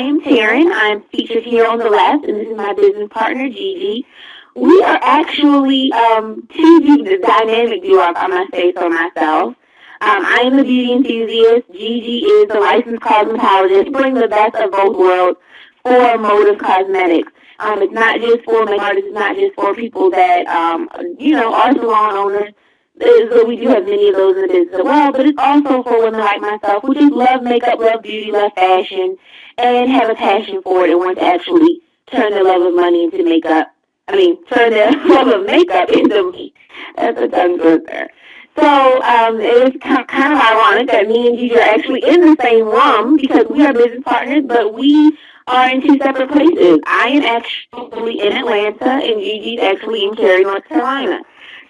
am Taryn. I'm featured here on the left, and this is my business partner, Gigi. We are actually two dynamic duo, I must say so myself. I am the beauty enthusiast. Gigi is the licensed cosmetologist. We bring the best of both worlds for Motive Cosmetics. It's not just for makeup artists. It's not just for people that, are salon owners. So we do have many of those in the business as well, but it's also for women like myself who just love makeup, love beauty, love fashion, and have a passion for it and want to actually turn their love of money into makeup. Turn their love of makeup into money. That's a tongue twister. So it is kind of ironic that me and Gigi are actually in the same room because we are business partners, but we are in two separate places. I am actually in Atlanta, and Gigi's actually in Cary, North Carolina.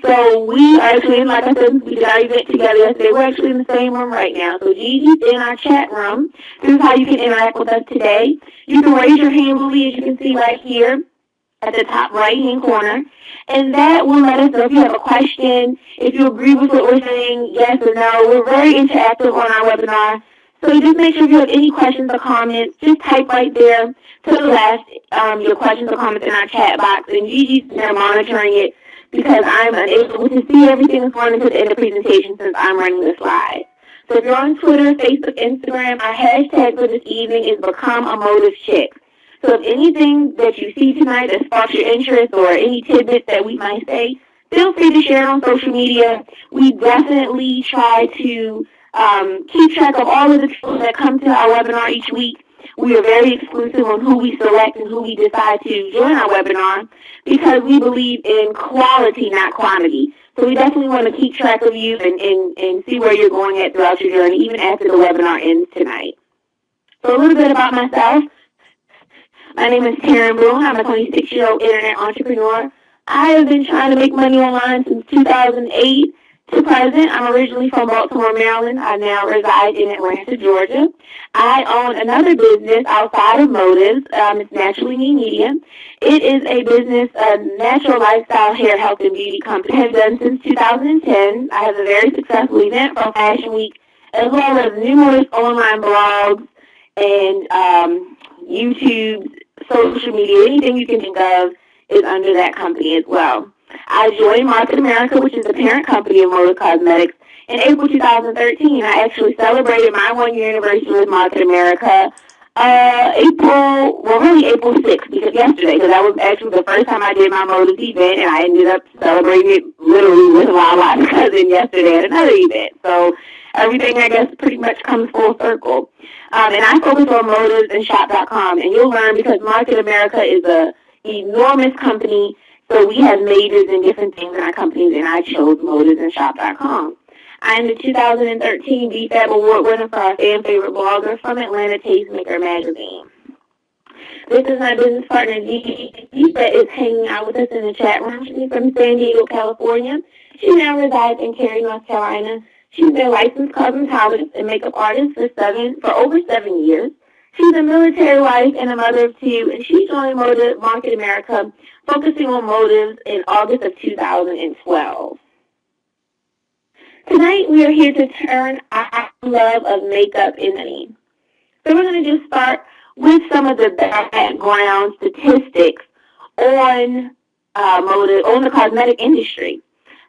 So we are actually, like I said, we did our event together yesterday. We're actually in the same room right now. So Gigi's in our chat room. This is how you can interact with us today. You can raise your hand, Lily, as you can see right here at the top right-hand corner. And that will let us know if you have a question, if you agree with what we're saying, yes or no. We're very interactive on our webinar. So just make sure if you have any questions or comments, just type right there to the left your questions or comments in our chat box. And Gigi's there monitoring it, because I'm unable to see everything that's going into the end of the presentation since I'm running the slides. So if you're on Twitter, Facebook, Instagram, our hashtag for this evening is Become a Motive Chick. So if anything that you see tonight that sparks your interest or any tidbits that we might say, feel free to share it on social media. We definitely try to keep track of all of the people that come to our webinar each week. We are very exclusive on who we select and who we decide to join our webinar because we believe in quality, not quantity. So we definitely want to keep track of you and see where you're going at throughout your journey, even after the webinar ends tonight. So a little bit about myself. My name is Taryn Boone. I'm a 26-year-old internet entrepreneur. I have been trying to make money online since 2008 to present. I'm originally from Baltimore, Maryland. I now reside in Atlanta, Georgia. I own another business outside of Motives. It's Naturally Me Media. It is a business, a natural lifestyle hair health and beauty company. I have done since 2010. I have a very successful event from Fashion Week, as well as numerous online blogs and YouTube, social media, anything you can think of is under that company as well. I joined Market America, which is the parent company of Motive Cosmetics, in April 2013. I actually celebrated my one-year anniversary with Market America April 6th, because yesterday, because that was actually the first time I did my Motive event, and I ended up celebrating it literally with my live cousin yesterday at another event. So everything, I guess, pretty much comes full circle. And I focus on Motives and shop.com, and you'll learn because Market America is an enormous company. So we have majors in different things in our companies, and I chose Motives and shop.com. I am the 2013 BFAB Award winner for our fan favorite blogger from Atlanta Tastemaker magazine. This is my business partner, Gigi, that is hanging out with us in the chat room. She's from San Diego, California. She now resides in Cary, North Carolina. She's been a licensed cosmetologist and makeup artist for over 7 years. She's a military wife and a mother of two, and she joined Market America, focusing on motives in August of 2012. Tonight, we are here to turn our love of makeup into money. So we're going to just start with some of the background statistics on the cosmetic industry.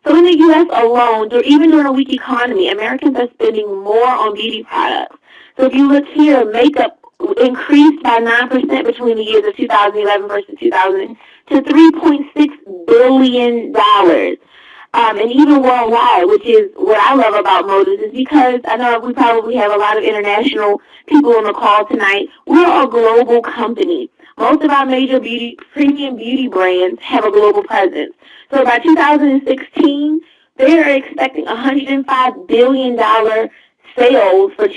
So in the U.S. alone, even during a weak economy, Americans are spending more on beauty products. So if you look here, makeup increased by 9% between the years of 2011 versus 2000 to $3.6 billion. And even worldwide, which is what I love about Motives, is because I know we probably have a lot of international people on the call tonight. We're a global company. Most of our major premium beauty brands have a global presence. So by 2016, they are expecting $105 billion sales for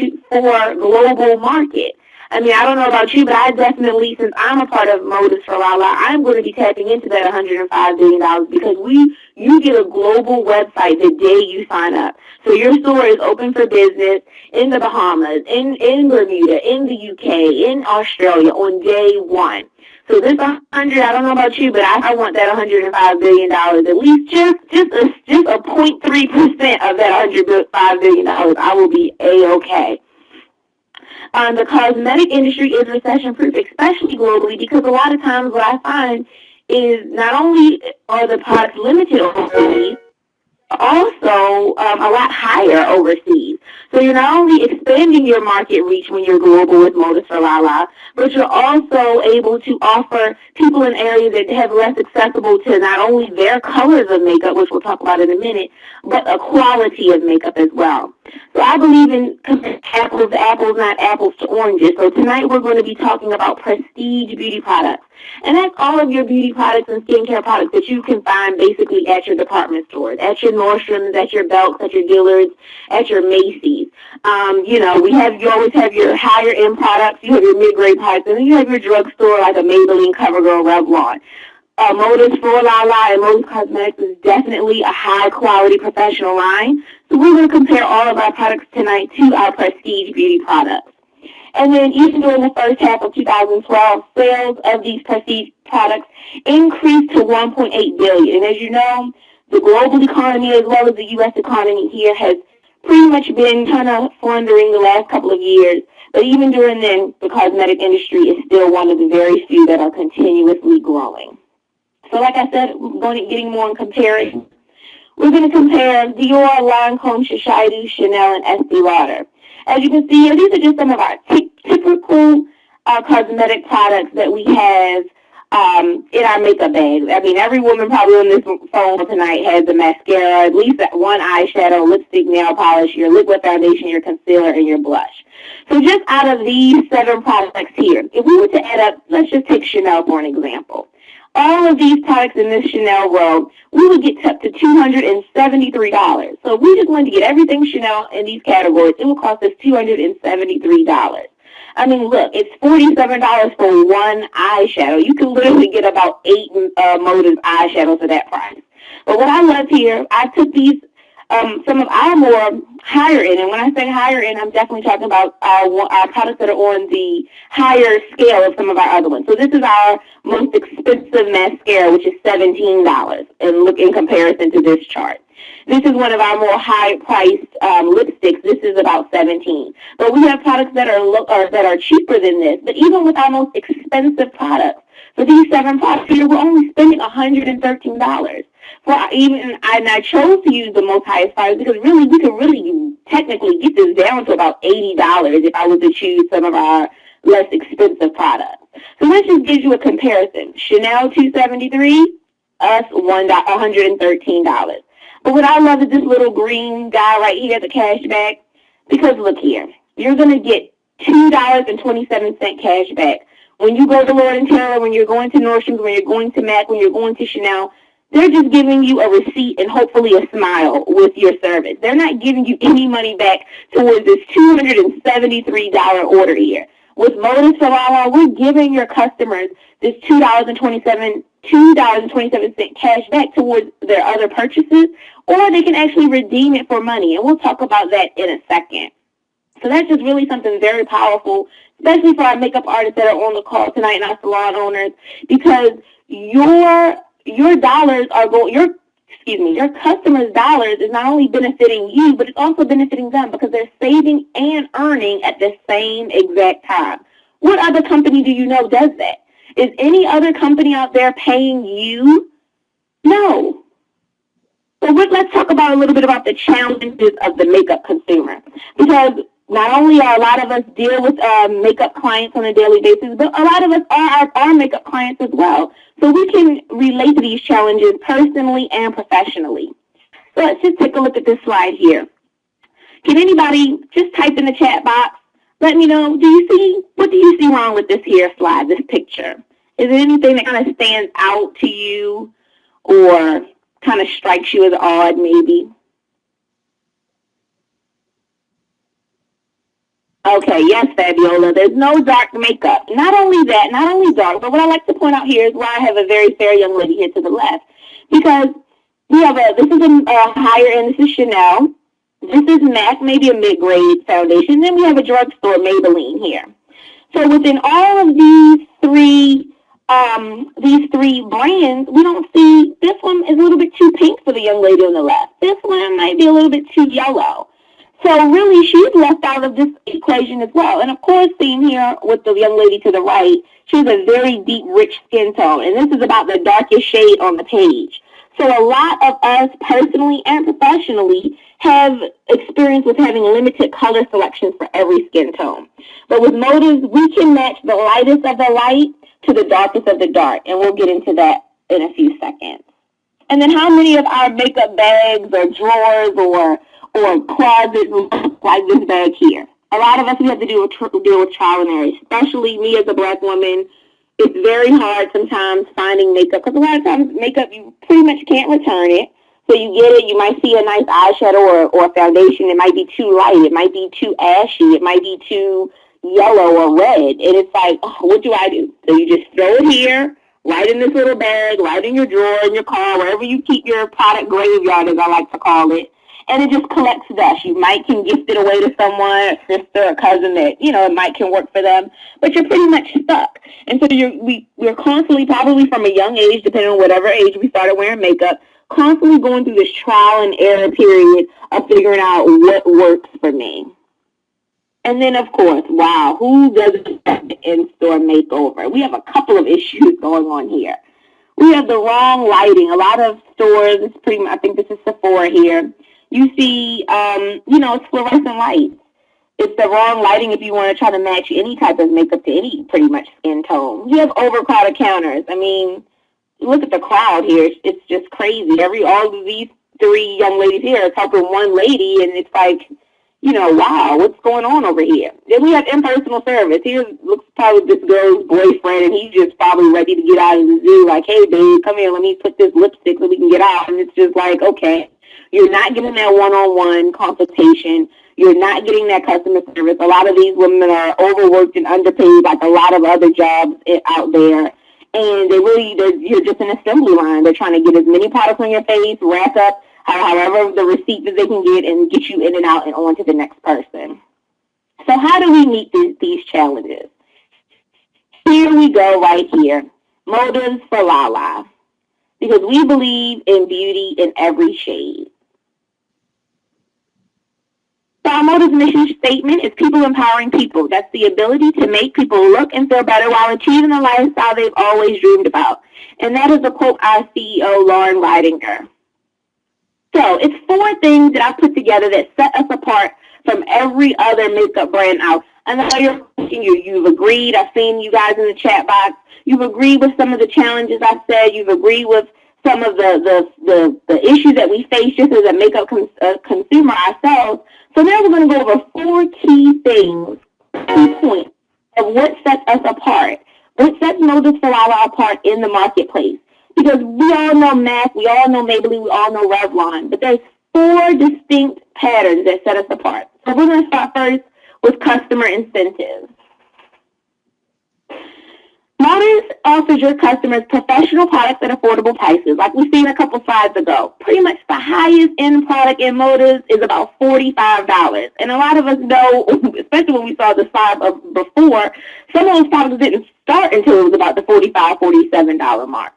global market. I mean, I don't know about you, but I definitely, since I'm a part of Motives for a while, I'm going to be tapping into that $105 billion because you get a global website the day you sign up. So your store is open for business in the Bahamas, in Bermuda, in the UK, in Australia on day one. So this 100, I don't know about you, but I want that $105 billion, at least just a 0.3% of that $105 billion. I will be A-okay. The cosmetic industry is recession-proof, especially globally, because a lot of times what I find is not only are the products limited overseas, also a lot higher overseas. So you're not only expanding your market reach when you're global with Modus for Lala, but you're also able to offer people in areas that have less accessible to not only their colors of makeup, which we'll talk about in a minute, but a quality of makeup as well. So I believe in comparing apples to apples, not apples to oranges. So tonight we're going to be talking about prestige beauty products. And that's all of your beauty products and skincare products that you can find basically at your department stores, at your Nordstroms, at your Belks, at your Dillards, at your Macy's. You always have your higher end products, you have your mid-grade products, and then you have your drugstore like a Maybelline, CoverGirl, Revlon. Modus for Lala and Modus Cosmetics is definitely a high-quality professional line. So we're going to compare all of our products tonight to our prestige beauty products. And then even during the first half of 2012, sales of these prestige products increased to $1.8 billion. And as you know, the global economy as well as the U.S. economy here has pretty much been kind of floundering the last couple of years. But even during then, the cosmetic industry is still one of the very few that are continuously growing. So like I said, getting more in comparing. We're going to compare Dior, Lancome, Shiseido, Chanel, and Estee Lauder. As you can see, these are just some of our typical cosmetic products that we have in our makeup bags. I mean, every woman probably on this phone tonight has a mascara, at least one eyeshadow, lipstick, nail polish, your liquid foundation, your concealer, and your blush. So just out of these 7 products here, if we were to add up, let's just take Chanel for an example. All of these products in this Chanel row, we would get up to $273. So if we just wanted to get everything Chanel in these categories, it would cost us $273. I mean, look, it's $47 for one eyeshadow. You can literally get about 8 Modus eyeshadows for that price. But what I love here, I took these, some of our more higher end, and when I say higher end, I'm definitely talking about our products that are on the higher scale of some of our other ones. So this is our most expensive mascara, which is $17, and look in comparison to this chart. This is one of our more high-priced lipsticks. This is about $17. But we have products that are cheaper than this. But even with our most expensive products, for these 7 products here, we're only spending $113. And I chose to use the most highest price because really we could really technically get this down to about $80 if I was to choose some of our less expensive products. So let's just give you a comparison. Chanel $273, us $113. But what I love is this little green guy right here, the cash back, because look here, you're going to get $2.27 cash back. When you go to Lord & Taylor, when you're going to Nordstrom's, when you're going to MAC, when you're going to Chanel, they're just giving you a receipt and hopefully a smile with your service. They're not giving you any money back towards this $273 order here. With Modus for Lala, we're giving your customers this $2.27 cash back towards their other purchases, or they can actually redeem it for money. And we'll talk about that in a second. So that's just really something very powerful, especially for our makeup artists that are on the call tonight and our salon owners, because your dollars are your customers' dollars is not only benefiting you, but it's also benefiting them because they're saving and earning at the same exact time. What other company do you know does that? Is any other company out there paying you? No. So let's talk about a little bit about the challenges of the makeup consumer, because not only are a lot of us deal with makeup clients on a daily basis, but a lot of us are our makeup clients as well. So we can relate to these challenges personally and professionally. So let's just take a look at this slide here. Can anybody just type in the chat box? Let me know, what do you see wrong with this here slide, this picture? Is there anything that kind of stands out to you or kind of strikes you as odd maybe? Okay, yes, Fabiola, there's no dark makeup. Not only dark, but what I like to point out here is why I have a very fair young lady here to the left. Because this is a higher end, this is Chanel. This is MAC, maybe a mid-grade foundation. Then we have a drugstore, Maybelline here. So within all of these three brands, we don't see, this one is a little bit too pink for the young lady on the left. This one might be a little bit too yellow. So really, she's left out of this equation as well. And of course, seen here with the young lady to the right, she has a very deep, rich skin tone. And this is about the darkest shade on the page. So a lot of us personally and professionally have experience with having limited color selections for every skin tone. But with Motives, we can match the lightest of the light to the darkest of the dark. And we'll get into that in a few seconds. And then how many of our makeup bags or drawers or closets look like this bag here? A lot of us, we have to deal with trial and error, especially me as a Black woman. It's very hard sometimes finding makeup because a lot of times makeup, you pretty much can't return it. So you get it, you might see a nice eyeshadow or foundation. It might be too light. It might be too ashy. It might be too yellow or red. And it's like, oh, what do I do? So you just throw it here, right in this little bag, right in your drawer, in your car, wherever you keep your product graveyard, as I like to call it. And it just collects dust. You might can gift it away to someone, a sister, a cousin that, it might can work for them, but you're pretty much stuck. And so we're constantly, probably from a young age, depending on whatever age we started wearing makeup, constantly going through this trial and error period of figuring out what works for me. And then, of course, wow, who doesn't have the in-store makeover? We have a couple of issues going on here. We have the wrong lighting. A lot of stores, it's pretty much, I think this is Sephora here. You see, it's fluorescent lights. It's the wrong lighting if you want to try to match any type of makeup to any pretty much skin tone. You have overcrowded counters. I mean, look at the crowd here. It's just crazy. All of these three young ladies here are helping one lady, and it's like, wow, what's going on over here? Then we have impersonal service. Here looks probably this girl's boyfriend, and he's just probably ready to get out of the zoo. Like, hey, babe, come here, let me put this lipstick so we can get out. And it's just like, okay, you're not getting that one-on-one consultation. You're not getting that customer service. A lot of these women are overworked and underpaid, like a lot of other jobs out there. And you're just an assembly line. They're trying to get as many products on your face, rack up however the receipt that they can get, and get you in and out and on to the next person. So how do we meet these challenges? Here we go right here. Motives for Lala. Because we believe in beauty in every shade. So our Motives mission statement is people empowering people. That's the ability to make people look and feel better while achieving the lifestyle they've always dreamed about. And that is a quote our CEO, Lauren Leidinger. So it's 4 things that I've put together that set us apart from every other makeup brand out. I know you've agreed. I've seen you guys in the chat box. You've agreed with some of the challenges I've said. You've agreed with some of the issues that we face just as a makeup consumer ourselves. So now we're going to go over 4 key things, key points of what sets us apart, what sets Motives for Lala apart in the marketplace. Because we all know MAC, we all know Maybelline, we all know Revlon, but there's 4 distinct patterns that set us apart. So we're going to start first with customer incentives. Motives offers your customers professional products at affordable prices, like we've seen a couple slides ago. Pretty much the highest end product in Motives is about $45. And a lot of us know, especially when we saw the slide before, some of those products didn't start until it was about the $45, $47 mark.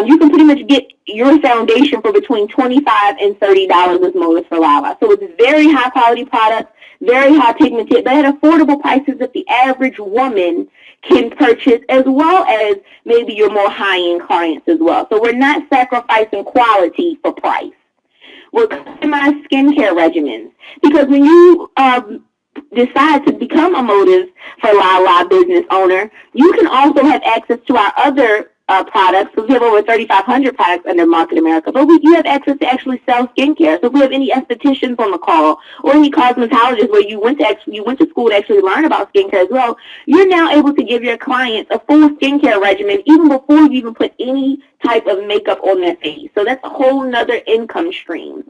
You can pretty much get your foundation for between $25 and $30 with Motives for Lala. So it's very high quality products, very high pigmented, but at affordable prices that the average woman can purchase, as well as maybe your more high-end clients as well. So we're not sacrificing quality for price. We're customized skincare regimens, because when you decide to become a Motives for Lala business owner, you can also have access to our other products. So we have over 3,500 products under Market America, but you have access to actually sell skincare. So if we have any estheticians on the call or any cosmetologists where you went to school to actually learn about skincare as well, you're now able to give your clients a full skincare regimen even before you even put any type of makeup on their face. So that's a whole nother income stream.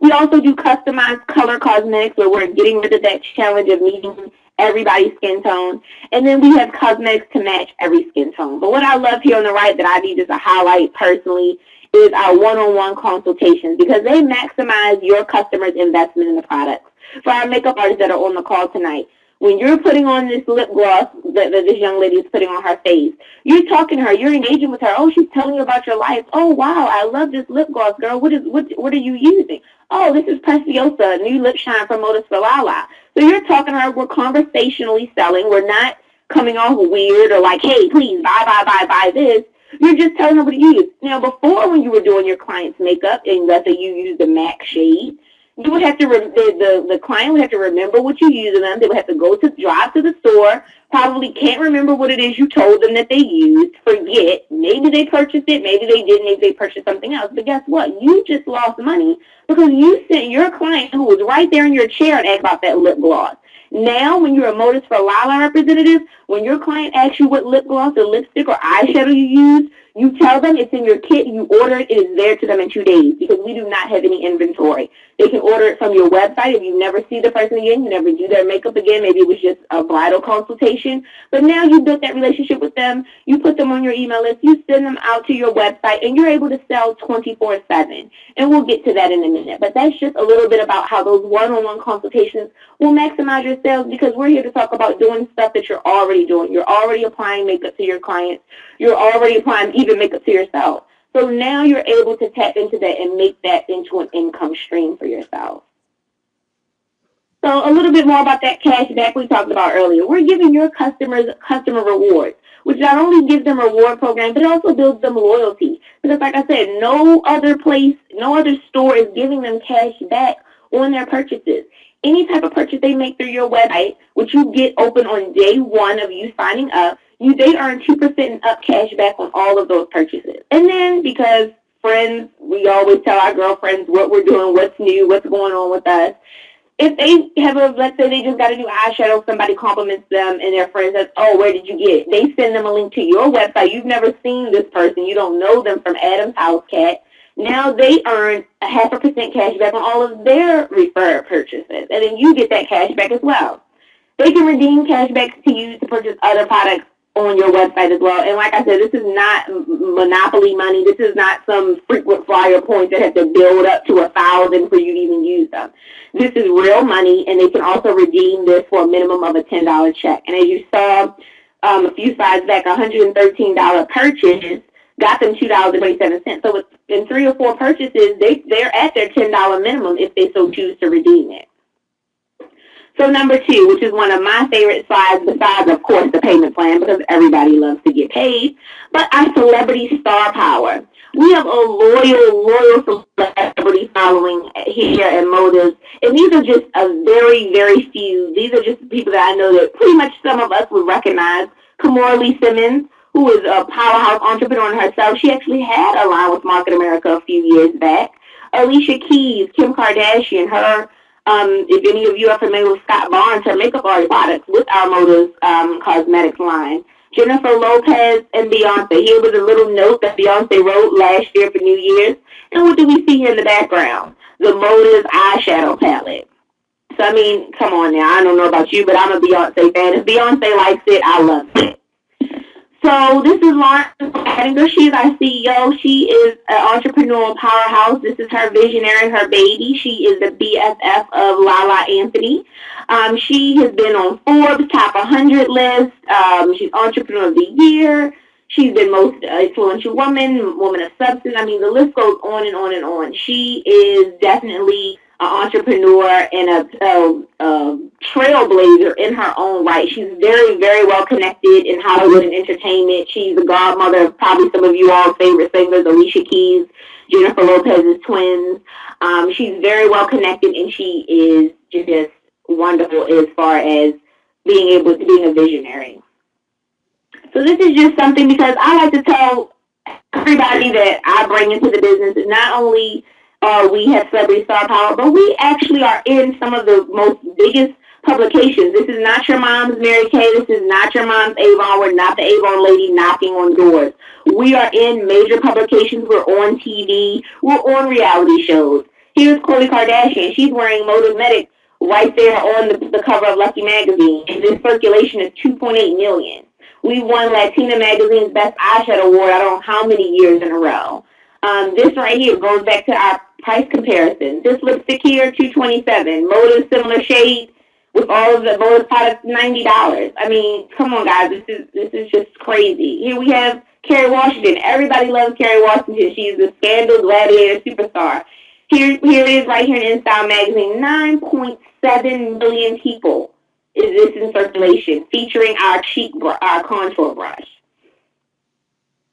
We also do customized color cosmetics, where we're getting rid of that challenge of meeting everybody's skin tone. And then we have cosmetics to match every skin tone. But what I love here on the right that I need just to highlight personally is our one-on-one consultations, because they maximize your customer's investment in the products. For our makeup artists that are on the call tonight, When you're putting on this lip gloss that this young lady is putting on her face, you're talking to her, you're engaging with her. Oh, she's telling you about your life. Oh, wow, I love this lip gloss, girl. What are you using? Oh, this is Preciosa, new lip shine from Modus for Lala. So you're talking to her. We're conversationally selling. We're not coming off weird or like, hey, please buy this. You're just telling her what to use. Now, before, when you were doing your client's makeup, and let's say you used the MAC shade, you would have to, the client would have to remember what you used them. They would have to drive to the store, probably can't remember what it is you told them that they used, forget, maybe they purchased it, maybe they didn't, maybe they purchased something else. But guess what? You just lost money because you sent your client who was right there in your chair and asked about that lip gloss. Now, when you're a Modus for Lala representative, when your client asks you what lip gloss or lipstick or eyeshadow you use, you tell them it's in your kit, you order it, it is there to them in 2 days because we do not have any inventory. They can order it from your website. If you never see the person again, you never do their makeup again, maybe it was just a bridal consultation, but now you built that relationship with them, you put them on your email list, you send them out to your website, and you're able to sell 24/7. And we'll get to that in a minute. But that's just a little bit about how those one-on-one consultations will maximize your sales because we're here to talk about doing stuff that you're already doing. You're already applying makeup to your clients. You're already applying even makeup to yourself. So now you're able to tap into that and make that into an income stream for yourself. So a little bit more about that cash back we talked about earlier. We're giving your customers customer rewards, which not only gives them a reward program, but it also builds them loyalty. Because like I said, no other store is giving them cash back on their purchases. Any type of purchase they make through your website, which you get open on day one of you signing up, they earn 2% and up cash back on all of those purchases. And then because friends, we always tell our girlfriends what we're doing, what's new, what's going on with us. If they have let's say they just got a new eyeshadow, somebody compliments them and their friend says, oh, where did you get it? They send them a link to your website. You've never seen this person. You don't know them from Adam's House Cat. Now they earn a 0.5% cash back on all of their referred purchases. And then you get that cash back as well. They can redeem cash back to you to purchase other products on your website as well. And like I said, this is not monopoly money. This is not some frequent flyer points that have to build up to 1,000 for you to even use them. This is real money, and they can also redeem this for a minimum of a $10 check. And as you saw a few slides back, a $113 purchase got them $2.27. So in 3 or 4 purchases, they're at their $10 minimum if they so choose to redeem it. So number 2, which is one of my favorite slides, besides, of course, the payment plan, because everybody loves to get paid, but our celebrity star power. We have a loyal celebrity following here at Motives, and these are just a very, very few. These are just people that I know that pretty much some of us would recognize. Kamora Lee Simmons, who is a powerhouse entrepreneur in herself. She actually had a line with Market America a few years back. Alicia Keys, Kim Kardashian, her if any of you are familiar with Scott Barnes, her makeup artist products with our Motives cosmetics line. Jennifer Lopez and Beyonce. Here was a little note that Beyonce wrote last year for New Year's. And what do we see here in the background? The Motives eyeshadow palette. So, I mean, come on now. I don't know about you, but I'm a Beyonce fan. If Beyonce likes it, I love it. So this is Lauren Hattinger. She is our CEO. She is an entrepreneurial powerhouse. This is her visionary, her baby. She is the BFF of Lala Anthony. She has been on Forbes Top 100 list. She's Entrepreneur of the Year. She's been Most Influential Woman of Substance. I mean, the list goes on and on and on. She is definitely an entrepreneur and a trailblazer in her own right. She's very, very well connected in Hollywood and entertainment. She's the godmother of probably some of you all's favorite singers, Alicia Keys, Jennifer Lopez's twins. She's very well connected, and she is just wonderful as far as being a visionary. So this is just something, because I like to tell everybody that I bring into the business, not only we have celebrity star power, but we actually are in some of the most biggest publications. This is not your mom's Mary Kay. This is not your mom's Avon. We're not the Avon lady knocking on doors. We are in major publications. We're on TV. We're on reality shows. Here's Khloe Kardashian. She's wearing Motives right there on the cover of Lucky magazine. And this circulation is 2.8 million. We won Latina Magazine's Best Eyeshadow Award, I don't know how many years in a row. This right here goes back to our price comparison. This lipstick here, $227. Motives, similar shade, with all of the bonus products, $90. I mean, come on, guys, this is just crazy. Here we have Kerry Washington. Everybody loves Kerry Washington. She's the scandal gladiator superstar. Here it is right here in InStyle magazine. 9.7 million people is this in circulation, featuring our contour brush.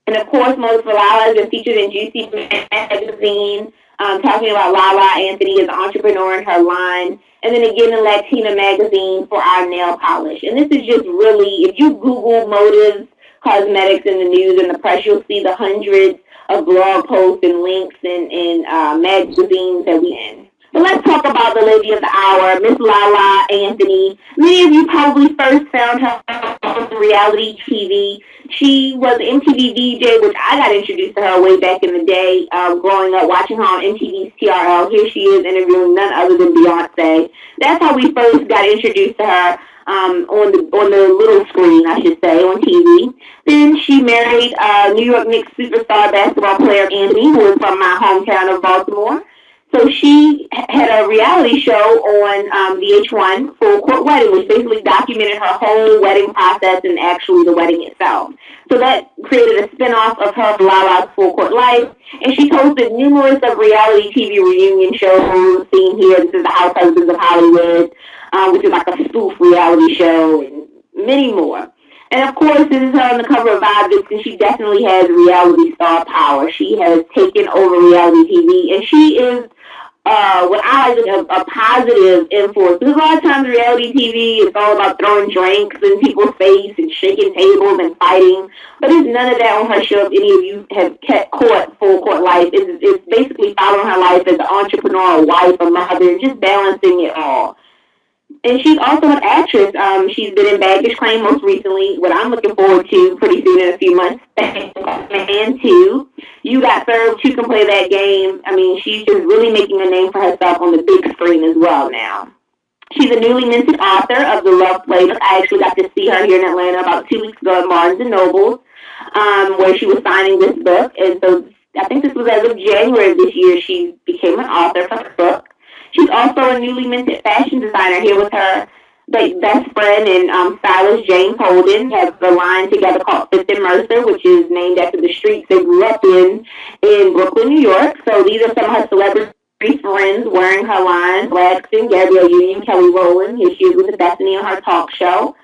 And of course, Modus for Lala has been featured in Juicy magazine, talking about Lala Anthony as an entrepreneur in her line, and then again in Latina magazine for our nail polish. And this is just really, if you Google Modus Cosmetics in the news and the press, you'll see the hundreds of blog posts and links and magazines that we in. But let's talk about the lady of the hour, Miss Lala Anthony. Many of you probably first found her on reality TV. She was an MTV VJ, which I got introduced to her way back in the day, growing up, watching her on MTV's TRL. Here she is interviewing none other than Beyonce. That's how we first got introduced to her on the little screen, I should say, on TV. Then she married New York Knicks superstar basketball player Anthony, who is from my hometown of Baltimore. So she had a reality show on VH1, Full Court Wedding, which basically documented her whole wedding process and actually the wedding itself. So that created a spinoff of her Lala's Full Court Life, and she hosted numerous of reality TV reunion shows seen here. This is the House Husbands of Hollywood, which is like a spoof reality show, and many more. And of course, this is her on the cover of Vibe, and she definitely has reality star power. She has taken over reality TV, and she is what I think a positive influence. Because a lot of times reality TV is all about throwing drinks in people's face and shaking tables and fighting. But it's none of that on her show. If any of you have caught Full Court Life, it's basically following her life as an entrepreneur, a wife, a mother, and just balancing it all. And she's also an actress. She's been in Baggage Claim most recently, what I'm looking forward to pretty soon in a few months. And 2, You Got Served, 2 can play that game. I mean, she's just really making a name for herself on the big screen as well now. She's a newly minted author of The Love Playbook. I actually got to see her here in Atlanta about 2 weeks ago at Barnes & Noble, where she was signing this book. And so I think this was as of January of this year she became an author for the book. She's also a newly minted fashion designer. Here with her best friend and stylist James Holden. Have a line together called Fifth and Mercer, which is named after the streets they grew up in Brooklyn, New York. So these are some of her celebrity friends wearing her line. Braxton, Gabrielle Union, Kelly Rowland. Here she is with Bethany on her talk show.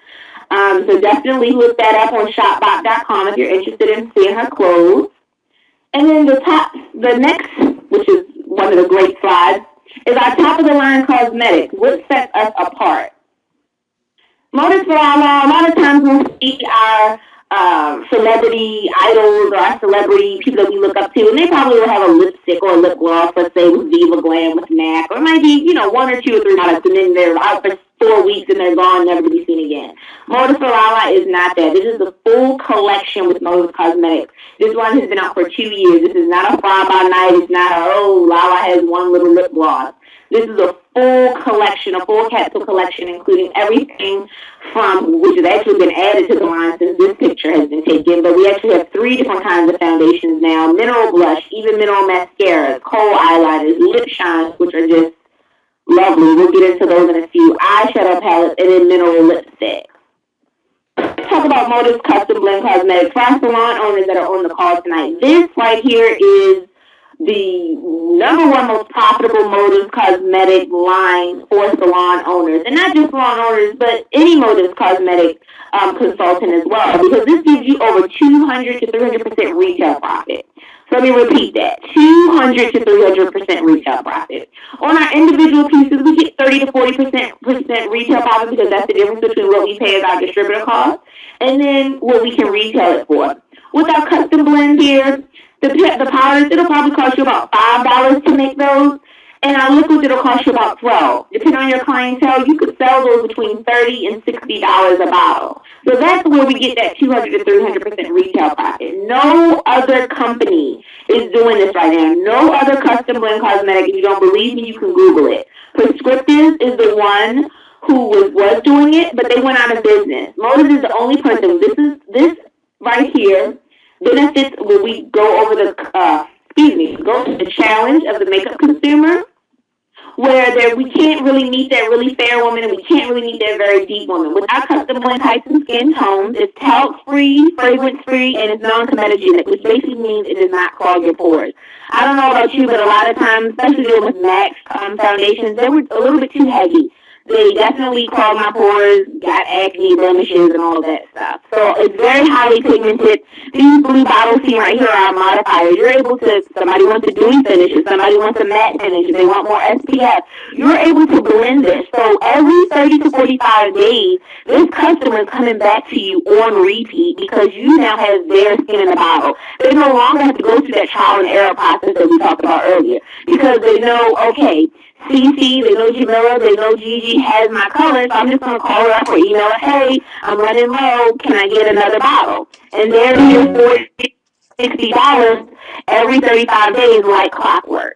So definitely look that up on shopbop.com if you're interested in seeing her clothes. And then the next, which is one of the great slides, is our top-of-the-line cosmetics. What sets us apart? Modus for Lala, a lot of times we'll see our celebrity idols or our celebrity people that we look up to, and they probably will have a lipstick or a lip gloss, let's say with Viva Glam, with MAC, or it might be, 1 or 2 or 3 products, and then they're out for 4 weeks and they're gone, never to be seen again. Modus for Lala is not that. This is the full collection with Modus Cosmetics. This one has been out for 2 years. This is not a fly-by-night. It's not Lala has one little lip gloss. This is a full collection, a full capsule collection, including everything from, which has actually been added to the line since this picture has been taken, but we actually have 3 different kinds of foundations now: mineral blush, even mineral mascara, kohl eyeliners, lip shines, which are just lovely. We'll get into those in a few. Eyeshadow palettes, and then mineral lipstick. Let's talk about Modus Custom Blend Cosmetics. For our salon owners that are on the call tonight, this right here is the #1 most profitable Modus Cosmetic line for salon owners. And not just salon owners, but any Modus Cosmetic consultant as well, because this gives you over 200 to 300% retail profit. So let me repeat that, 200 to 300% retail profit. On our individual pieces, we get 30 to 40% retail profit, because that's the difference between what we pay as our distributor cost and then what we can retail it for. With our custom blend here, the powders, it'll probably cost you about $5 to make those, and our liquids, it'll cost you about $12. Depending on your clientele, you could sell those between $30 and $60 a bottle. So that's where we get that 200 to 300% retail profit. No other company is doing this right now. No other custom blend cosmetic. If you don't believe me, you can Google it. Prescriptive is the one who was doing it, but they went out of business. Modus is the only person. This right here benefits when we go over go to the challenge of the makeup consumer. where we can't really meet that really fair woman and we can't really meet that very deep woman. With our custom blend types and skin tones, it's talc-free, fragrance-free, and it's non-comedogenic, which basically means it does not clog your pores. I don't know about you, but a lot of times, especially dealing with MAC foundations, they were a little bit too heavy. They definitely clogged my pores, got acne, blemishes, and all of that stuff. So it's very highly pigmented. These blue bottles here right here are modifiers. You're able to, somebody wants a dewy finish, if somebody wants a matte finish, if they want more SPF, you're able to blend this. So every 30 to 45 days, this customer is coming back to you on repeat because you now have their skin in a bottle. They no longer have to go through that trial and error process that we talked about earlier because they know, okay, CC, they know Jamila, they know Gigi has my color, so I'm just going to call her up or email her, hey, I'm running low, can I get another bottle? And they're here $40, $60 every 35 days like clockwork.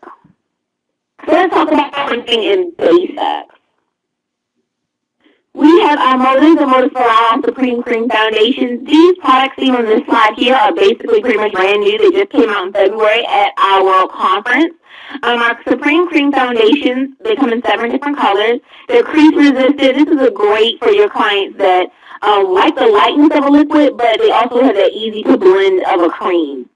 So let's talk about everything in basics. We have our Modas and Modas for Supreme Cream Foundations. These products seen on this slide here are basically pretty much brand new. They just came out in February at our World Conference. Our Supreme Cream Foundations, they come in 7 different colors. They're crease resistant. This is a great for your clients that like the lightness of a liquid, but they also have that easy to blend of a cream.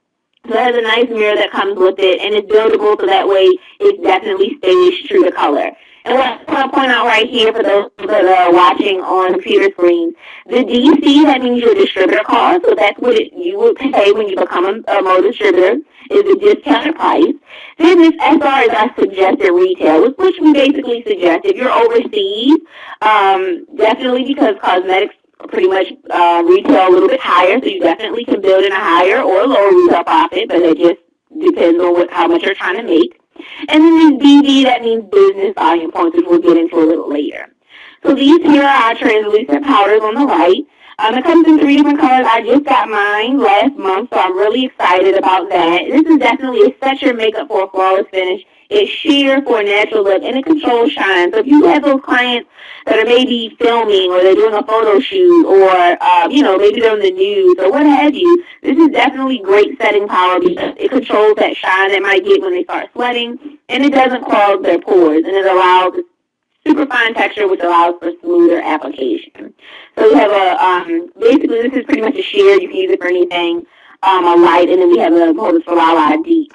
So it has a nice mirror that comes with it, and it's buildable so that way it definitely stays true to color. And what I want to point out right here for those that are watching on computer screens, the DC, that means your distributor cost, so that's what you would pay when you become a Mo distributor, is a discounted price. Then this SR is our suggested retail, which we basically suggest if you're overseas, definitely because cosmetics pretty much retail a little bit higher, so you definitely can build in a higher or a lower retail profit, but it just depends on how much you're trying to make. And then this BV, that means business volume points, which we'll get into a little later. So these here are our translucent powders on the right. It comes in 3 different colors. I just got mine last month, so I'm really excited about that. This is definitely a set your makeup for a flawless finish. It's sheer for a natural look, and it controls shine. So if you have those clients that are maybe filming or they're doing a photo shoot or, maybe they're on the news or what have you, this is definitely great setting power because it controls that shine they might get when they start sweating, and it doesn't clog their pores, and it allows super fine texture, which allows for smoother application. So we have basically this is pretty much a sheer. You can use it for anything, a light, and then we have a Modus Ferrari Deep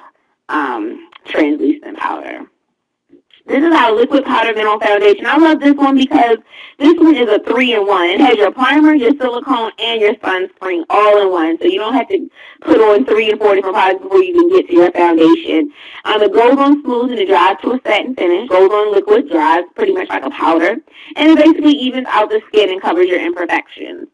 translucent powder. This is our liquid powder mineral foundation. I love this one because this one is a 3-in-1. It has your primer, your silicone, and your sunscreen all in one. So you don't have to put on 3 or 4 different products before you can get to your foundation. It goes on smooth and it dries to a satin finish. Goes on liquid, dries pretty much like a powder. And it basically evens out the skin and covers your imperfections.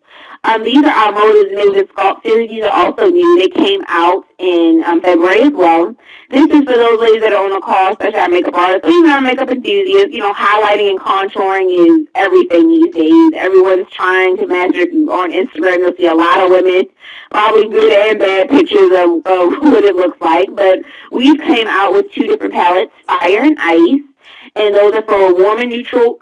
These are our Modas Maven Sculpt series. These are also new. They came out in February as well. This is for those ladies that are on the call, especially our makeup artists, or even our makeup enthusiasts. Highlighting and contouring is everything these days. Everyone's trying to master it. On Instagram, you'll see a lot of women, probably good and bad pictures of what it looks like. But we came out with 2 different palettes, Fire and Ice. And those are for warm and neutral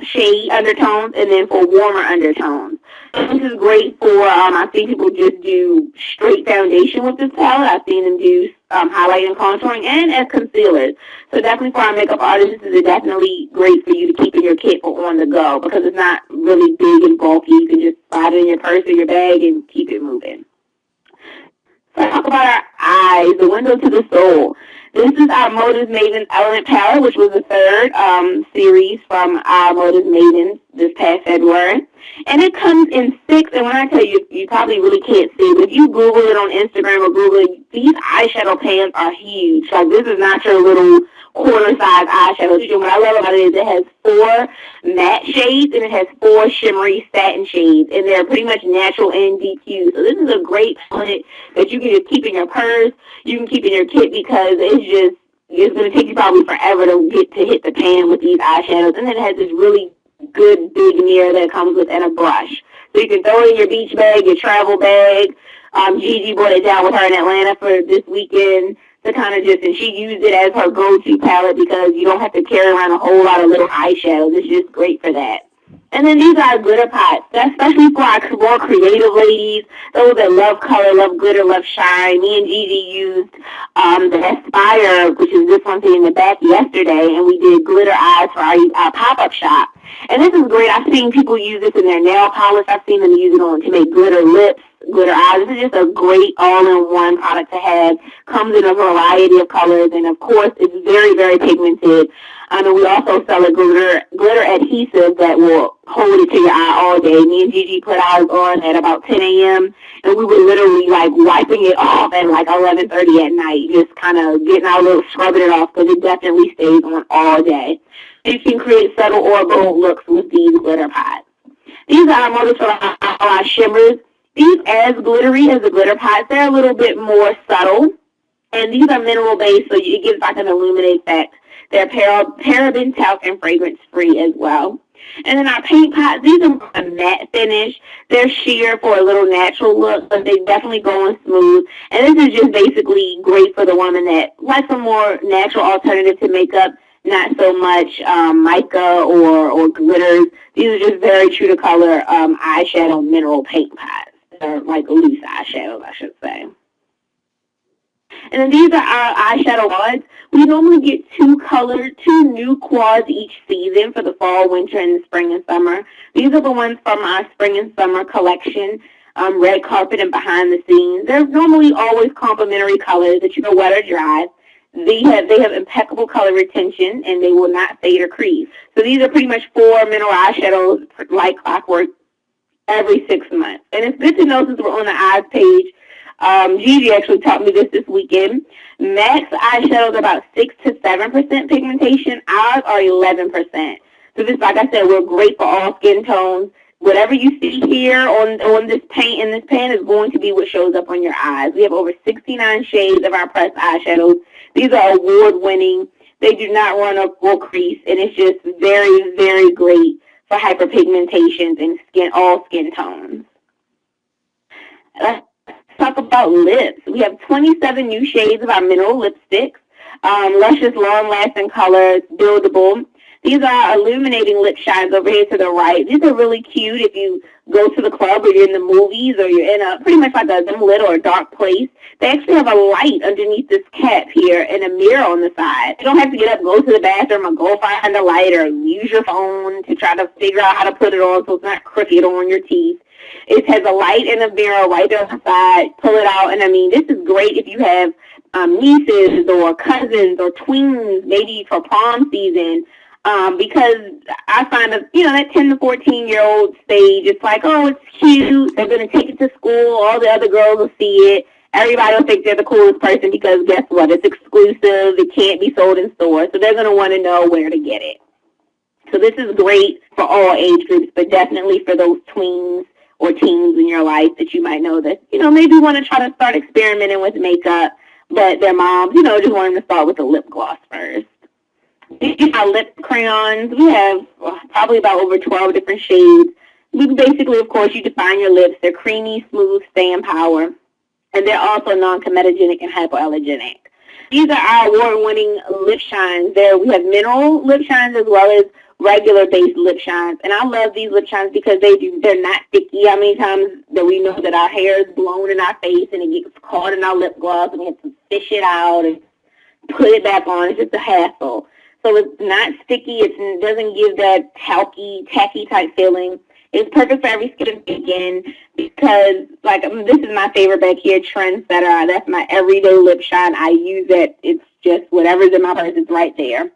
shade undertones, and then for warmer undertones. This is great for, I've seen people just do straight foundation with this palette. I've seen them do highlighting and contouring and as concealers. So definitely for our makeup artists, this is definitely great for you to keep in your kit for on the go because it's not really big and bulky. You can just slide it in your purse or your bag and keep it moving. So let's talk about our eyes, the window to the soul. This is our Modas Maven Element Palette, which was the 3rd series from our Modas Maven this past February. And it comes in 6, and when I tell you, you probably really can't see it, but if you Google it on Instagram or Google it, these eyeshadow pans are huge. Like, this is not your little quarter-size eyeshadow. What I love about it is it has 4 matte shades, and it has 4 shimmery satin shades, and they're pretty much natural and DQ. So this is a great palette that you can just keep in your purse, you can keep in your kit because it's going to take you probably forever to get to hit the pan with these eyeshadows. And then it has this really good big mirror that comes with and a brush. So you can throw it in your beach bag, your travel bag. Gigi brought it down with her in Atlanta for this weekend to kind of and she used it as her go-to palette because you don't have to carry around a whole lot of little eyeshadows. It's just great for that. And then these are glitter pots. That's especially for our more creative ladies, those that love color, love glitter, love shine. Me and Gigi used the Aspire, which is this one sitting in the back, yesterday, and we did glitter eyes for our pop-up shop. And this is great. I've seen people use this in their nail polish. I've seen them use it on to make glitter lips, glitter eyes. This is just a great all-in-one product to have. Comes in a variety of colors, and of course, it's very, very pigmented. And we also sell a glitter adhesive that will hold it to your eye all day. Me and Gigi put ours on at about 10 a.m. and we were literally like wiping it off at like 11:30 at night, just kind of getting our little scrubbing it off because it definitely stays on all day. You can create subtle or bold looks with these glitter pots. These are our models for our shimmers. These as glittery as the glitter pots. They're a little bit more subtle, and these are mineral based, so it gives like an illuminate effect. They're paraben, talc, and fragrance-free as well. And then our paint pots, these are a matte finish. They're sheer for a little natural look, but they definitely go on smooth. And this is just basically great for the woman that likes a more natural alternative to makeup, not so much mica or glitters. These are just very true to color eyeshadow mineral paint pots. They're like loose eyeshadows, I should say. And then these are our eyeshadow quads. We normally get two new quads each season for the fall, winter, and the spring and summer. These are the ones from our spring and summer collection, red carpet and behind the scenes. They're normally always complementary colors that you can wet or dry. They have impeccable color retention, and they will not fade or crease. So these are pretty much 4 mineral eyeshadows like clockwork every 6 months. And it's good to know, since we're on the eyes page, Gigi actually taught me this weekend. Max eyeshadows are about 6 to 7% pigmentation. Ours are 11%. So this, like I said, we're great for all skin tones. Whatever you see here on this paint in this pan is going to be what shows up on your eyes. We have over 69 shades of our pressed eyeshadows. These are award-winning. They do not run or crease, and it's just very, very great for hyperpigmentations and all skin tones. Let's talk about lips. We have 27 new shades of our mineral lipsticks. Luscious, long-lasting colors, buildable. These are illuminating lip shines over here to the right. These are really cute if you go to the club or you're in the movies or you're in a pretty much like a dim lit or a dark place. They actually have a light underneath this cap here and a mirror on the side. You don't have to get up, go to the bathroom, or go find a light or use your phone to try to figure out how to put it on so it's not crooked on your teeth. It has a light and a mirror right there on the side. Pull it out, and I mean, this is great if you have nieces or cousins or tweens, maybe for prom season. Because I find that, that 10 to 14-year-old stage, it's like, oh, it's cute. They're going to take it to school. All the other girls will see it. Everybody will think they're the coolest person because guess what? It's exclusive. It can't be sold in stores. So they're going to want to know where to get it. So this is great for all age groups, but definitely for those tweens or teens in your life that you might know that, maybe want to try to start experimenting with makeup, but their moms, just want them to start with a lip gloss first. These are lip crayons. We have probably about over 12 different shades. Basically, of course, you define your lips. They're creamy, smooth, stay in power, and they're also non-comedogenic and hypoallergenic. These are our award-winning lip shines. We have mineral lip shines as well as regular-based lip shines, and I love these lip shines because they're not sticky. How many times that we know that our hair is blown in our face and it gets caught in our lip gloss and we have to fish it out and put it back on. It's just a hassle. So it's not sticky. It doesn't give that tacky type feeling. It's perfect for every skin again because, this is my favorite back here, Trendsetter. That's my everyday lip shine. I use it. It's just whatever's in my purse is right there.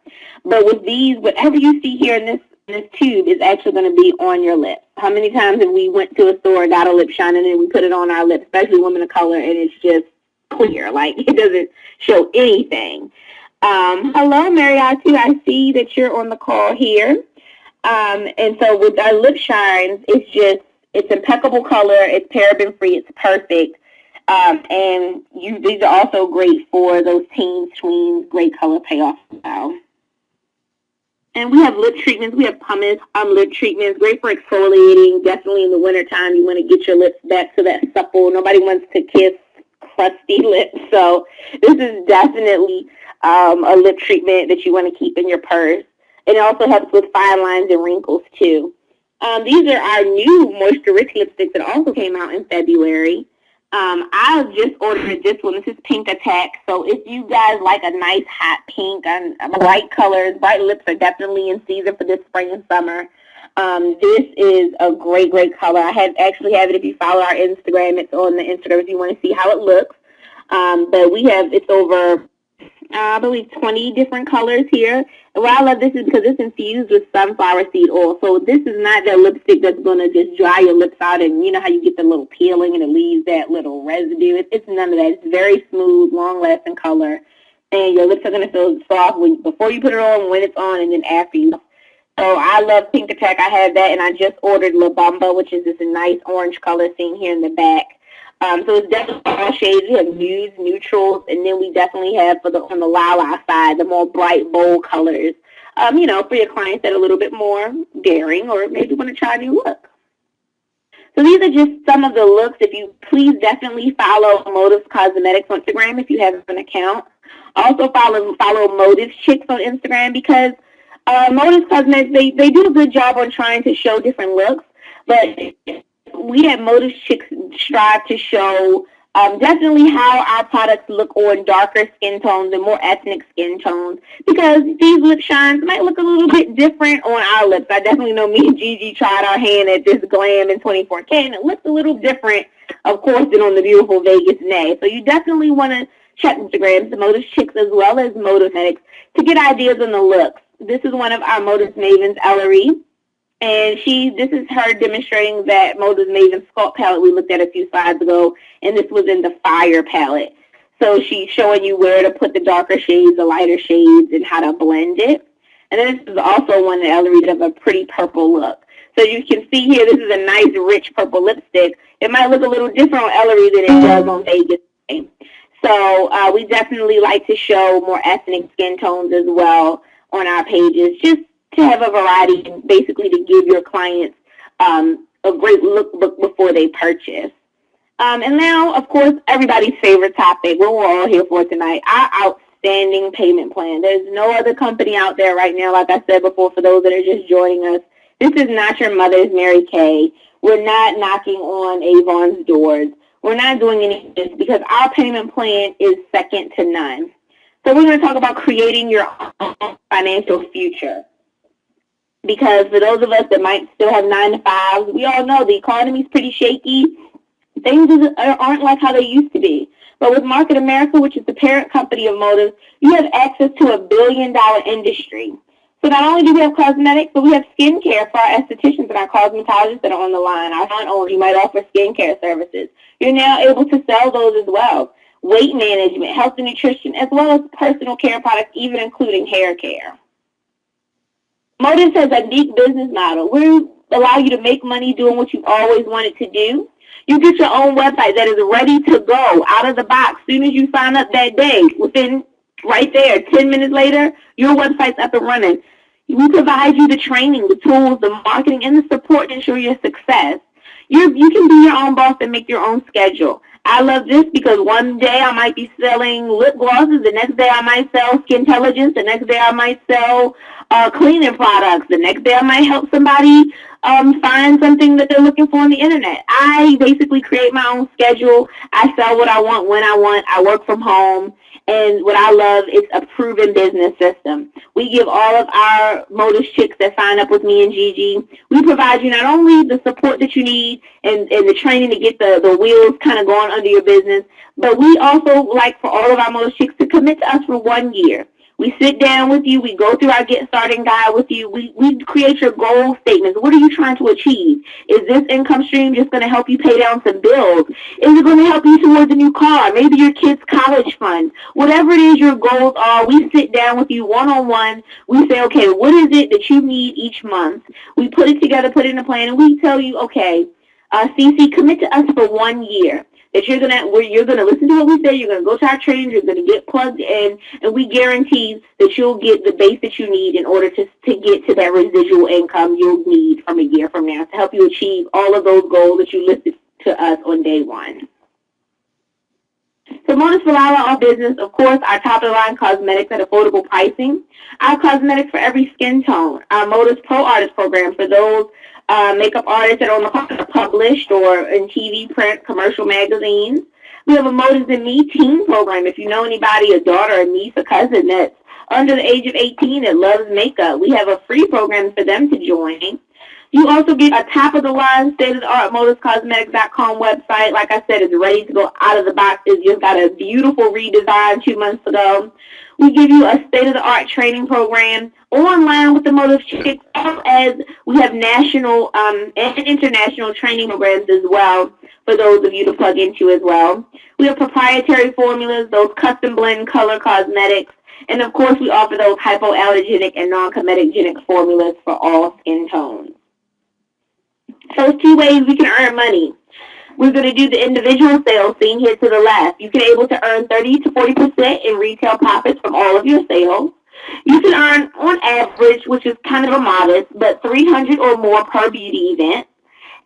But with these, whatever you see here in this tube is actually going to be on your lips. How many times have we went to a store, got a lip shine, and then we put it on our lips, especially women of color, and it's just clear. It doesn't show anything. Hello, Mariatu. I see that you're on the call here. And so with our lip shines, it's impeccable color. It's paraben-free. It's perfect. And these are also great for those teens, tweens, great color payoff style. And we have lip treatments. We have pumice lip treatments, great for exfoliating. Definitely in the wintertime, you want to get your lips back to that supple. Nobody wants to kiss crusty lips. So this is definitely a lip treatment that you want to keep in your purse. And it also helps with fine lines and wrinkles, too. These are our new moisture-rich lipsticks that also came out in February. I just ordered this one. This is Pink Attack. So if you guys like a nice hot pink and bright colors, bright lips are definitely in season for this spring and summer. This is a great, great color. I actually have it if you follow our Instagram. It's on the Instagram if you want to see how it looks. But it's over, I believe, 20 different colors here. And why I love this is because it's infused with sunflower seed oil. So this is not that lipstick that's going to just dry your lips out, and you know how you get the little peeling and it leaves that little residue. It's none of that. It's very smooth, long-lasting color, and your lips are going to feel soft before you put it on, when it's on, and then after you. So I love Pink Attack. I have that, and I just ordered La Bamba, which is this nice orange color seen here in the back. So it's definitely all shades. We have nudes, neutrals, and then we definitely have on the Lala side, the more bright, bold colors, for your clients that are a little bit more daring or maybe want to try a new look. So these are just some of the looks. If you please definitely follow Motives Cosmetics on Instagram if you have an account. Also follow Motives Chicks on Instagram because Motives Cosmetics, they do a good job on trying to show different looks, but we at Motives Chicks strive to show definitely how our products look on darker skin tones and more ethnic skin tones, because these lip shines might look a little bit different on our lips. I definitely know me and Gigi tried our hand at this glam in 24K, and it looks a little different, of course, than on the beautiful Vegas Nay. So you definitely want to check Instagram, the Motives Chicks as well as Motives Cosmetics, to get ideas on the looks. This is one of our Motives Mavens, Ellery. And this is her demonstrating that Motives Maven Sculpt palette we looked at a few slides ago, and this was in the Fire palette. So she's showing you where to put the darker shades, the lighter shades, and how to blend it. And then this is also one that Ellery does a pretty purple look. So you can see here, this is a nice, rich purple lipstick. It might look a little different on Ellery than it does on Vegas. So we definitely like to show more ethnic skin tones as well on our pages, just to have a variety and basically to give your clients a great lookbook before they purchase. And now, of course, everybody's favorite topic, what we're all here for tonight, our outstanding payment plan. There's no other company out there right now, like I said before, for those that are just joining us. This is not your mother's Mary Kay. We're not knocking on Avon's doors. We're not doing any of this because our payment plan is second to none. So we're going to talk about creating your own financial future. Because for those of us that might still have 9-to-5s, we all know the economy's pretty shaky. Things aren't like how they used to be. But with Market America, which is the parent company of Motives, you have access to a billion-dollar industry. So not only do we have cosmetics, but we have skincare for our estheticians and our cosmetologists that are on the line. Our owners, you might offer skincare services. You're now able to sell those as well. Weight management, health and nutrition, as well as personal care products, even including hair care. Motives has a unique business model. We allow you to make money doing what you've always wanted to do. You get your own website that is ready to go out of the box. As soon as you sign up that day, within right there, 10 minutes later, your website's up and running. We provide you the training, the tools, the marketing, and the support to ensure your success. You can be your own boss and make your own schedule. I love this because one day I might be selling lip glosses, the next day I might sell Skintelligence, the next day I might sell cleaning products, the next day I might help somebody find something that they're looking for on the internet. I basically create my own schedule. I sell what I want when I want. I work from home. And what I love is a proven business system. We give all of our Motives Chicks that sign up with me and Gigi, we provide you not only the support that you need and the training to get the wheels kind of going under your business, but we also like for all of our Motives Chicks to commit to us for 1 year. We sit down with you. We go through our Get Started Guide with you. We create your goal statements. What are you trying to achieve? Is this income stream just going to help you pay down some bills? Is it going to help you towards a new car? Maybe your kid's college fund? Whatever it is your goals are, we sit down with you one-on-one. We say, okay, what is it that you need each month? We put it together, put it in a plan, and we tell you, okay, CC, commit to us for 1 year. That you're gonna listen to what we say, you're gonna go to our trainings, you're gonna get plugged in, and we guarantee that you'll get the base that you need in order to get to that residual income you'll need from a year from now to help you achieve all of those goals that you listed to us on day one. So Motives for Lala, our business, of course, our top-of-the-line cosmetics at affordable pricing. Our cosmetics for every skin tone. Our Motives Pro Artist program for those makeup artists that are on the market are published or in TV, print, commercial magazines. We have a Motives in Me teen program. If you know anybody, a daughter, a niece, a cousin that's under the age of 18 that loves makeup, we have a free program for them to join. You also get a top-of-the-line, state-of-the-art motivescosmetics.com website. Like I said, it's ready to go out of the box. It's just got a beautiful redesign 2 months ago. We give you a state-of-the-art training program online with the Motives Chicks, as we have national and international training programs as well for those of you to plug into as well. We have proprietary formulas, those custom blend color cosmetics, and of course we offer those hypoallergenic and non-comedogenic formulas for all skin tones. So there's two ways we can earn money. We're going to do the individual sales seen here to the left. You can be able to earn 30 to 40% in retail profits from all of your sales. You can earn, on average, which is kind of a modest, but $300 or more per beauty event.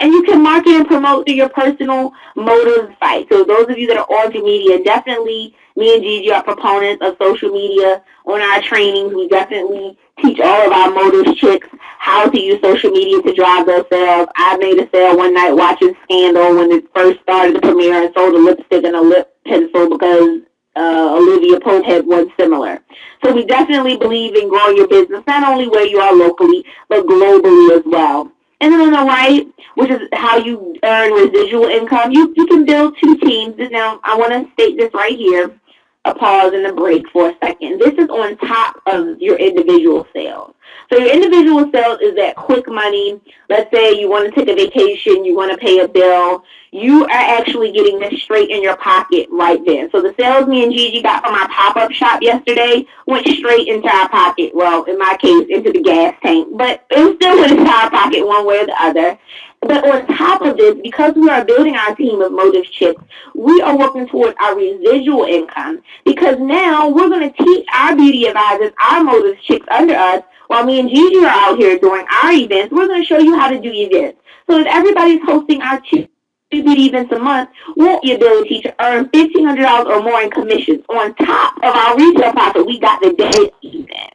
And you can market and promote through your personal Motives site. So those of you that are on to media, definitely me and Gigi are proponents of social media. On our trainings, we definitely teach all of our Motives Chicks how to use social media to drive their sales. I made a sale one night watching Scandal when it first started the premiere and sold a lipstick and a lip pencil because Olivia Pope had one similar. So we definitely believe in growing your business, not only where you are locally, but globally as well. And then on the right, which is how you earn residual income, you can build two teams. Now, I want to state this right here, a pause and a break for a second. This is on top of your individual sales. So your individual sales is that quick money. Let's say you want to take a vacation, you want to pay a bill. You are actually getting this straight in your pocket right then. So the sales me and Gigi got from our pop-up shop yesterday went straight into our pocket. Well, in my case, into the gas tank. But it still went into our pocket one way or the other. But on top of this, because we are building our team of Motives Chicks, we are working towards our residual income, because now we're going to teach our beauty advisors, our Motives Chicks under us, while me and Gigi are out here doing our events. We're going to show you how to do events. So if everybody's hosting our two beauty events a month, we want the ability to earn $1,500 or more in commissions on top of our retail profit we got the day event.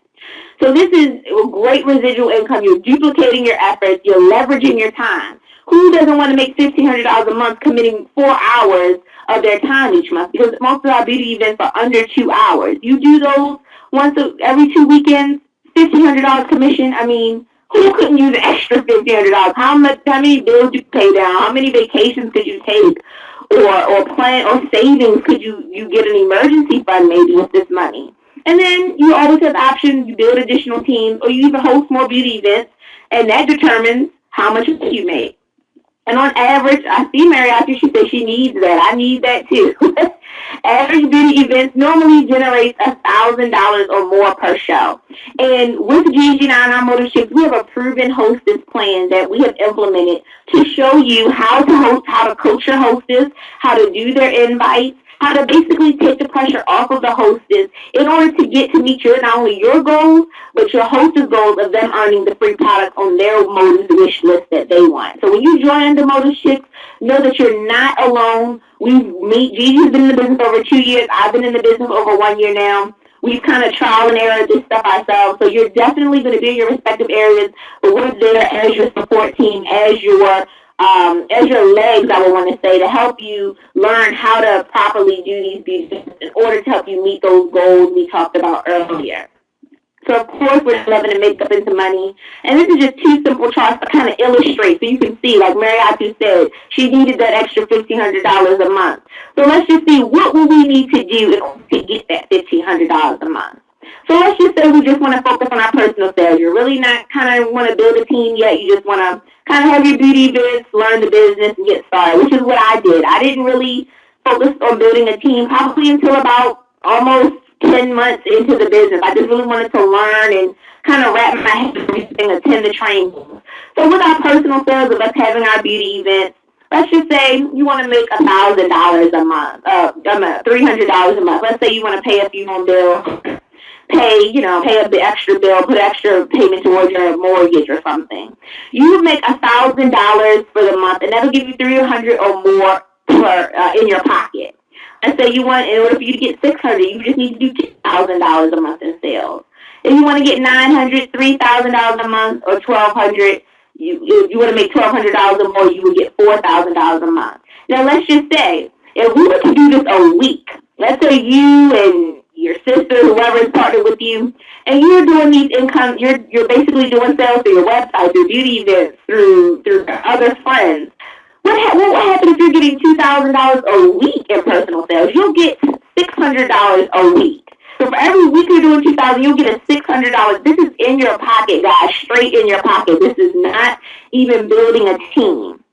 So this is a great residual income. You're duplicating your efforts. You're leveraging your time. Who doesn't want to make $1,500 a month committing 4 hours of their time each month? Because most of our beauty events are under 2 hours. You do those every 2 weekends, $1,500 commission. I mean, who couldn't use an extra $1,500? How many bills you pay down? How many vacations could you take? Or plan or savings could you get an emergency fund maybe with this money? And then you always have options. You build additional teams, or you even host more beauty events, and that determines how much you make. And on average, I see Mary after she says she needs that. I need that too. Average beauty events normally generate $1,000 or more per show. And with Gigi and our Motives Chicks, we have a proven hostess plan that we have implemented to show you how to host, how to coach your hostess, how to do their invites, how to basically take the pressure off of the hostess in order to get to meet not only your goals, but your hostess goals of them earning the free product on their Motives wish list that they want. So when you join the Motives Chicks, know that you're not alone. Gigi's been in the business over 2 years. I've been in the business over 1 year now. We've kind of trial and error this stuff ourselves. So you're definitely going to be in your respective areas, but we're there as your support team, as your legs, I would want to say, to help you learn how to properly do these beauty in order to help you meet those goals we talked about earlier. So, of course, we're loving to make up into money. And this is just two simple charts to kind of illustrate so you can see, like Mary Atu said, she needed that extra $1,500 a month. So let's just see, what will we need to do in order to get that $1,500 a month? So let's just say we just want to focus on our personal sales. You're really not kind of want to build a team yet. You just want to kind of have your beauty events, learn the business, and get started, which is what I did. I didn't really focus on building a team probably until about almost 10 months into the business. I just really wanted to learn and kind of wrap my head around everything, attend the training. So with our personal sales of us having our beauty events, let's just say you want to make $1,000 a month, $300 a month. Let's say you want to pay a few home bills, pay a bit extra bill, put extra payment towards your mortgage or something. You would make $1,000 for the month, and that'll give you $300 or more in your pocket. Let's say in order for you to get $600, you just need to do $2,000 a month in sales. If you want to get $900, $3,000 a month, or $1,200, if you want to make $1,200 or more, you would get $4,000 a month. Now, let's just say, if we were to do this a week, let's say you and your sister, whoever is partnered with you, and you're doing these income, you're basically doing sales through your website, through beauty events, through other friends. What will happen if you're getting $2,000 a week in personal sales? You'll get $600 a week. So for every week you're doing $2,000, you'll get a $600. This is in your pocket, guys, straight in your pocket. This is not even building a team.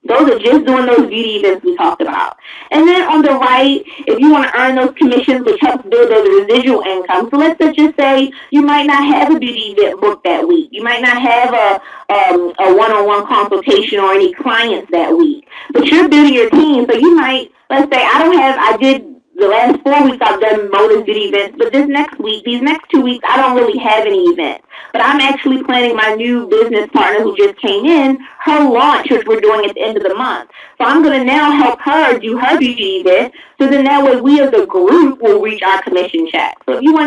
Those are just doing those beauty events we talked about. And then on the right, if you want to earn those commissions, which helps build those residual income. So let's just say you might not have a beauty event booked that week. You might not have a one-on-one consultation or any clients that week. But you're building your team, so you might, let's say, I did the last 4 weeks I've done Moda's beauty events, but these next 2 weeks, I don't really have any events. But I'm actually planning my new business partner who just came in, her launch, which we're doing at the end of the month. So I'm going to now help her do her beauty event, so then that way we as a group will reach our commission check. So if you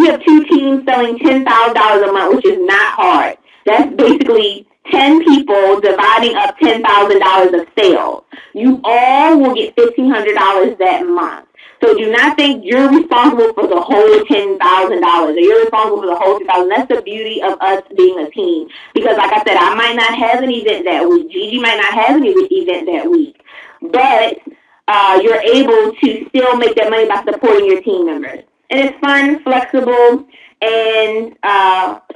have 2 teams selling $10,000 a month, which is not hard, that's basically 10 people dividing up $10,000 of sales. You all will get $1,500 that month. So do not think you're responsible for the whole $10,000 or you're responsible for the whole $2,000. That's the beauty of us being a team. Because like I said, I might not have an event that week. Gigi might not have an event that week. But you're able to still make that money by supporting your team members. And it's fun, flexible, and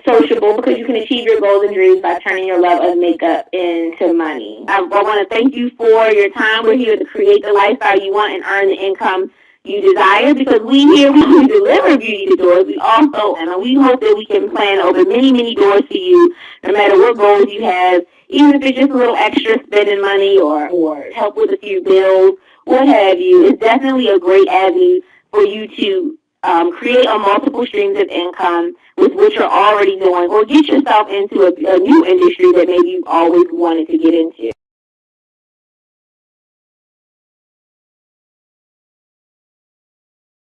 sociable because you can achieve your goals and dreams by turning your love of makeup into money. I want to thank you for your time. We're here to create the lifestyle you want and earn the income you desire because we deliver beauty to doors. We hope that we can plan over many, many doors for you, no matter what goals you have, even if it's just a little extra spending money or help with a few bills, what have you. It's definitely a great avenue for you to create a multiple streams of income with what you're already doing, or get yourself into a new industry that maybe you've always wanted to get into.